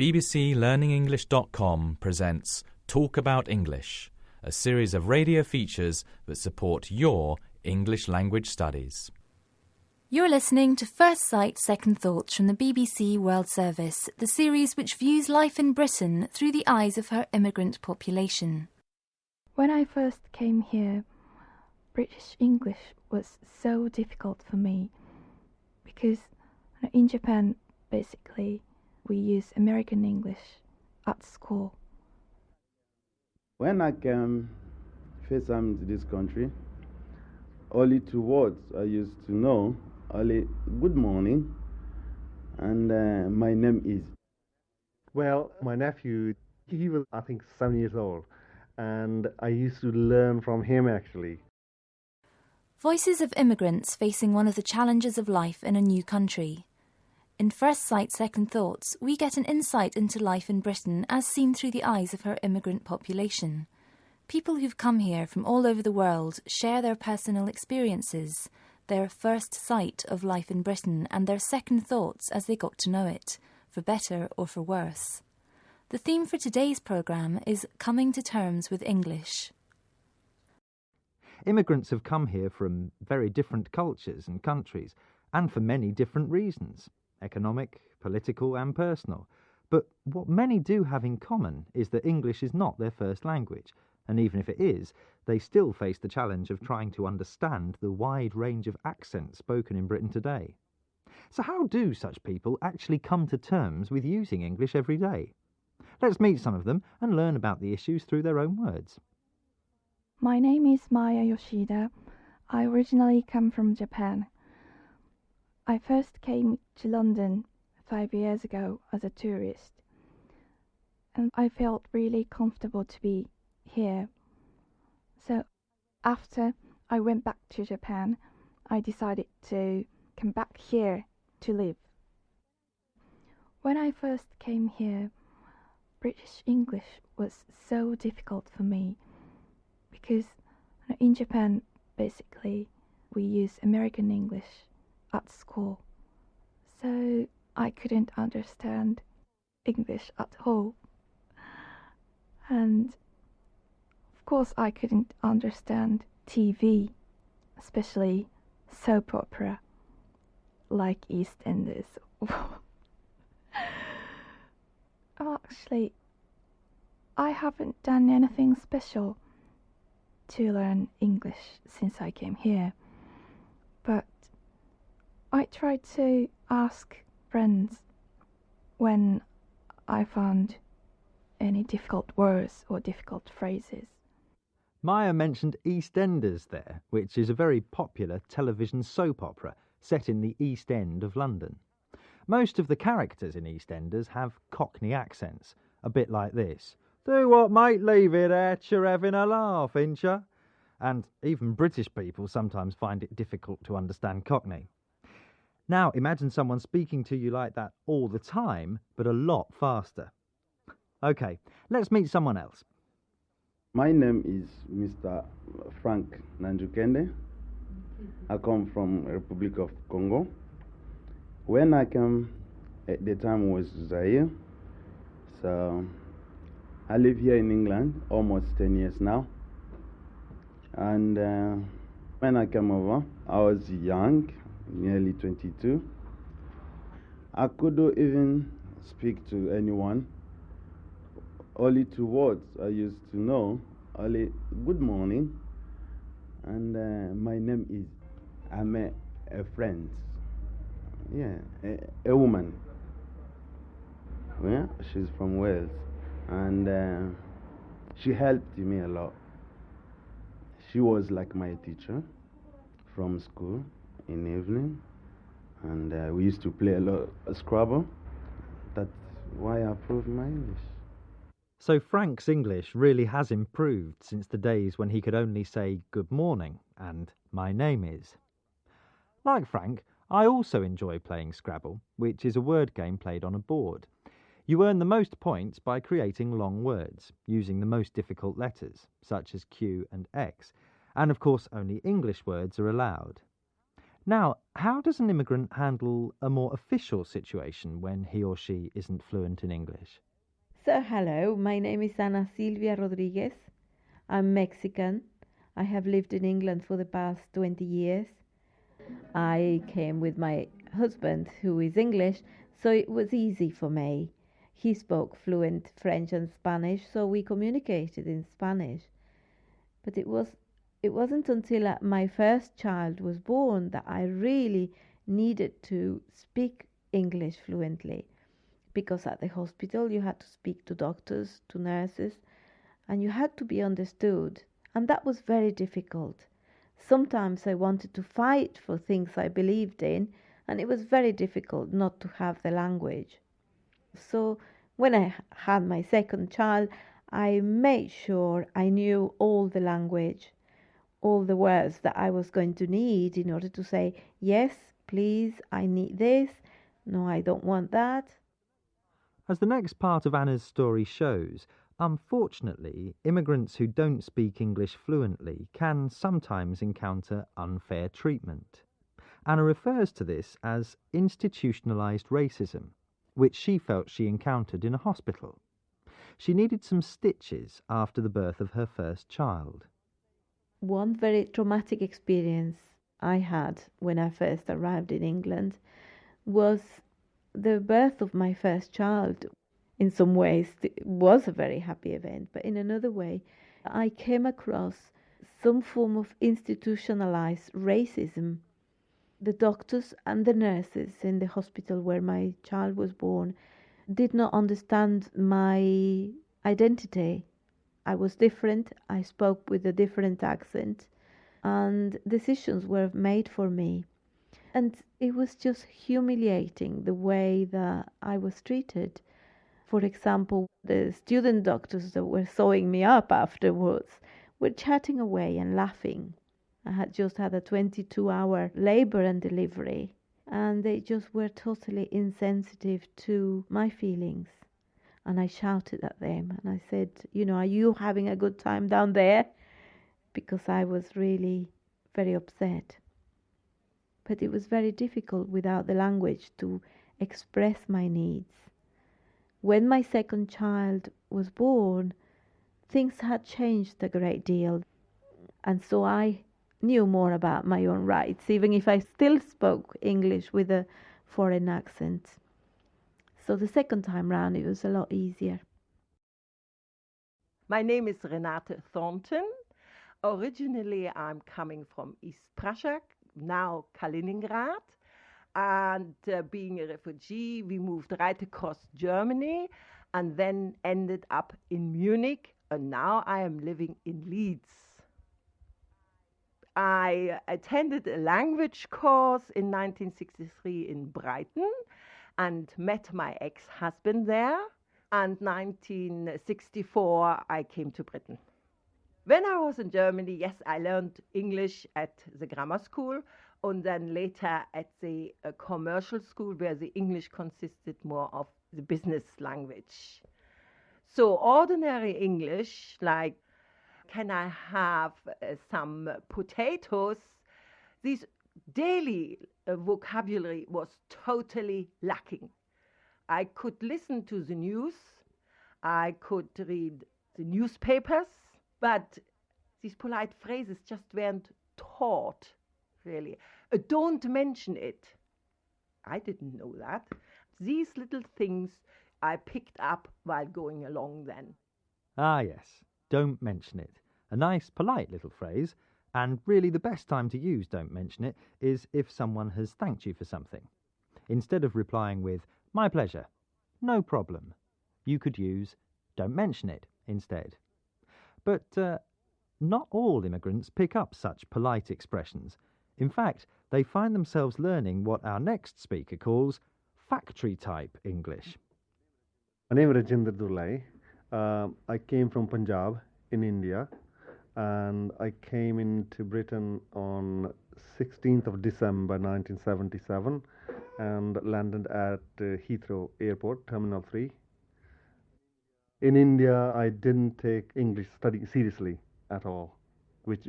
bbclearningenglish.com presents Talk About English, a series of radio features that support your English language studies. You're listening to First Sight, Second Thoughts from the BBC World Service, the series which views life in Britain through the eyes of her immigrant population. When I first came here, British English was so difficult for me because in Japan, basically, we use American English at school. When I came first time to this country, only two words I used to know, only good morning, and my name is. Well, my nephew, he was, I think, 7 years old, and I used to learn from him, actually. Voices of immigrants facing one of the challenges of life in a new country. In First Sight, Second Thoughts, we get an insight into life in Britain as seen through the eyes of her immigrant population. People who've come here from all over the world share their personal experiences, their first sight of life in Britain and their second thoughts as they got to know it, for better or for worse. The theme for today's programme is Coming to Terms with English. Immigrants have come here from very different cultures and countries, and for many different reasons, economic, political and personal. But what many do have in common is that English is not their first language, and even if it is, they still face the challenge of trying to understand the wide range of accents spoken in Britain today. So how do such people actually come to terms with using English every day? Let's meet some of them and learn about the issues through their own words. My name is Maya Yoshida. I originally come from Japan. I first came to London 5 years ago as a tourist, and I felt really comfortable to be here. So after I went back to Japan, I decided to come back here to live. When I first came here, British English was so difficult for me because in Japan, basically, we use American English at school. So I couldn't understand English at all. And of course I couldn't understand TV, especially soap opera like EastEnders. Actually, I haven't done anything special to learn English since I came here, but I tried to ask friends when I found any difficult words or difficult phrases. Maya mentioned EastEnders there, which is a very popular television soap opera set in the East End of London. Most of the characters in EastEnders have Cockney accents, a bit like this. Do what, mate, leave it out, you're having a laugh, ain't ya? And even British people sometimes find it difficult to understand Cockney. Now imagine someone speaking to you like that all the time, but a lot faster. OK, let's meet someone else. My name is Mr. Frank Nanjukende. I come from Republic of Congo. When I came, at the time was Zaire. So I live here in England almost 10 years now. And when I came over, I was young, nearly 22. I couldn't even speak to anyone. Only two words I used to know, only good morning, and my name is. I'm a friend, a woman. Yeah, she's from Wales, and she helped me a lot. She was like my teacher from school in the evening, and we used to play a lot of Scrabble. That's why I improved my English. So Frank's English really has improved since the days when he could only say good morning and my name is. Like Frank, I also enjoy playing Scrabble, which is a word game played on a board. You earn the most points by creating long words, using the most difficult letters, such as Q and X, and of course only English words are allowed. Now, how does an immigrant handle a more official situation when he or she isn't fluent in English? So, hello, my name is Ana Silvia Rodriguez. I'm Mexican. I have lived in England for the past 20 years. I came with my husband, who is English, so it was easy for me. He spoke fluent French and Spanish, so we communicated in Spanish. But it wasn't until my first child was born that I really needed to speak English fluently, because at the hospital you had to speak to doctors, to nurses, and you had to be understood, and that was very difficult. Sometimes I wanted to fight for things I believed in, and it was very difficult not to have the language. So when I had my second child, I made sure I knew all the language, all the words that I was going to need in order to say, yes, please, I need this. No, I don't want that. As the next part of Anna's story shows, unfortunately, immigrants who don't speak English fluently can sometimes encounter unfair treatment. Anna refers to this as institutionalised racism, which she felt she encountered in a hospital. She needed some stitches after the birth of her first child. One very traumatic experience I had when I first arrived in England was the birth of my first child. In some ways, it was a very happy event, but in another way, I came across some form of institutionalized racism. The doctors and the nurses in the hospital where my child was born did not understand my identity. I was different, I spoke with a different accent, and decisions were made for me. And it was just humiliating the way that I was treated. For example, the student doctors that were sewing me up afterwards were chatting away and laughing. I had just had a 22-hour labor and delivery, and they just were totally insensitive to my feelings. And I shouted at them and I said, are you having a good time down there? Because I was really very upset. But it was very difficult without the language to express my needs. When my second child was born, things had changed a great deal. And so I knew more about my own rights, even if I still spoke English with a foreign accent. So the second time round, it was a lot easier. My name is Renate Thornton. Originally, I'm coming from East Prussia, now Kaliningrad. And being a refugee, we moved right across Germany and then ended up in Munich. And now I am living in Leeds. I attended a language course in 1963 in Brighton and met my ex-husband there. And 1964, I came to Britain. When I was in Germany, yes, I learned English at the grammar school and then later at the commercial school where the English consisted more of the business language. So ordinary English, like, can I have some potatoes? This daily vocabulary was totally lacking. I could listen to the news, I could read the newspapers, but these polite phrases just weren't taught, really. Don't mention it. I didn't know that. These little things I picked up while going along then. Ah, yes. Don't mention it. A nice, polite little phrase, and really the best time to use don't mention it is if someone has thanked you for something. Instead of replying with, my pleasure, no problem, you could use, don't mention it, instead. But not all immigrants pick up such polite expressions. In fact, they find themselves learning what our next speaker calls factory-type English. My name is Rajinder Durlai. I came from Punjab in India, and I came into Britain on 16th of December 1977 and landed at Heathrow Airport, Terminal 3. In India, I didn't take English study seriously at all. which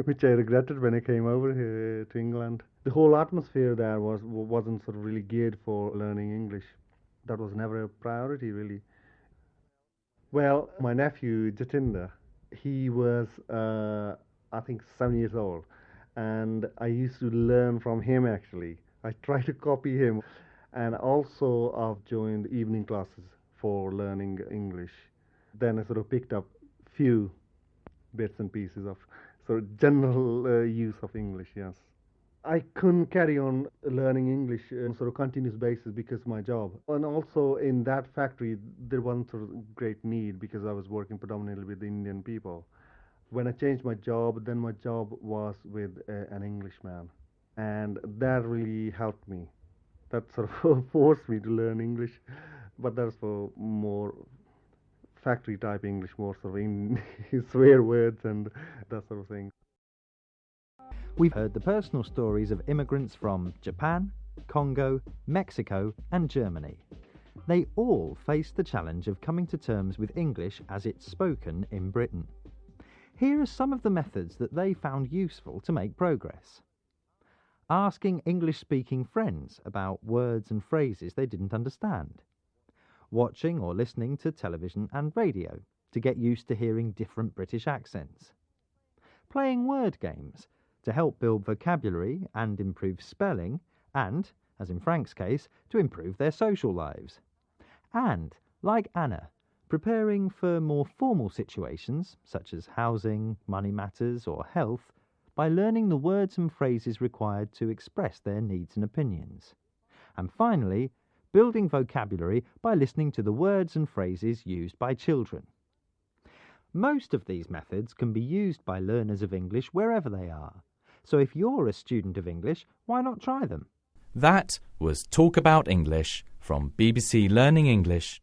which I regretted when I came over here to England. The whole atmosphere there wasn't sort of really geared for learning English. That was never a priority, really. Well, my nephew Jatinder, he was I think 7 years old, and I used to learn from him actually. I tried to copy him, and also I've joined evening classes for learning English. Then I sort of picked up few bits and pieces of sort of general use of English, yes. I couldn't carry on learning English on sort of continuous basis because of my job. And also in that factory, there wasn't sort of great need because I was working predominantly with Indian people. When I changed my job, then my job was with an Englishman. And that really helped me. That sort of forced me to learn English. But that's for more factory type English, more sort of swear words and that sort of thing. We've heard the personal stories of immigrants from Japan, Congo, Mexico and Germany. They all faced the challenge of coming to terms with English as it's spoken in Britain. Here are some of the methods that they found useful to make progress. Asking English-speaking friends about words and phrases they didn't understand. Watching or listening to television and radio to get used to hearing different British accents. Playing word games to help build vocabulary and improve spelling and, as in Frank's case, to improve their social lives. And, like Anna, preparing for more formal situations such as housing, money matters or health by learning the words and phrases required to express their needs and opinions. And finally, building vocabulary by listening to the words and phrases used by children. Most of these methods can be used by learners of English wherever they are. So if you're a student of English, why not try them? That was Talk About English from bbclearningenglish.com.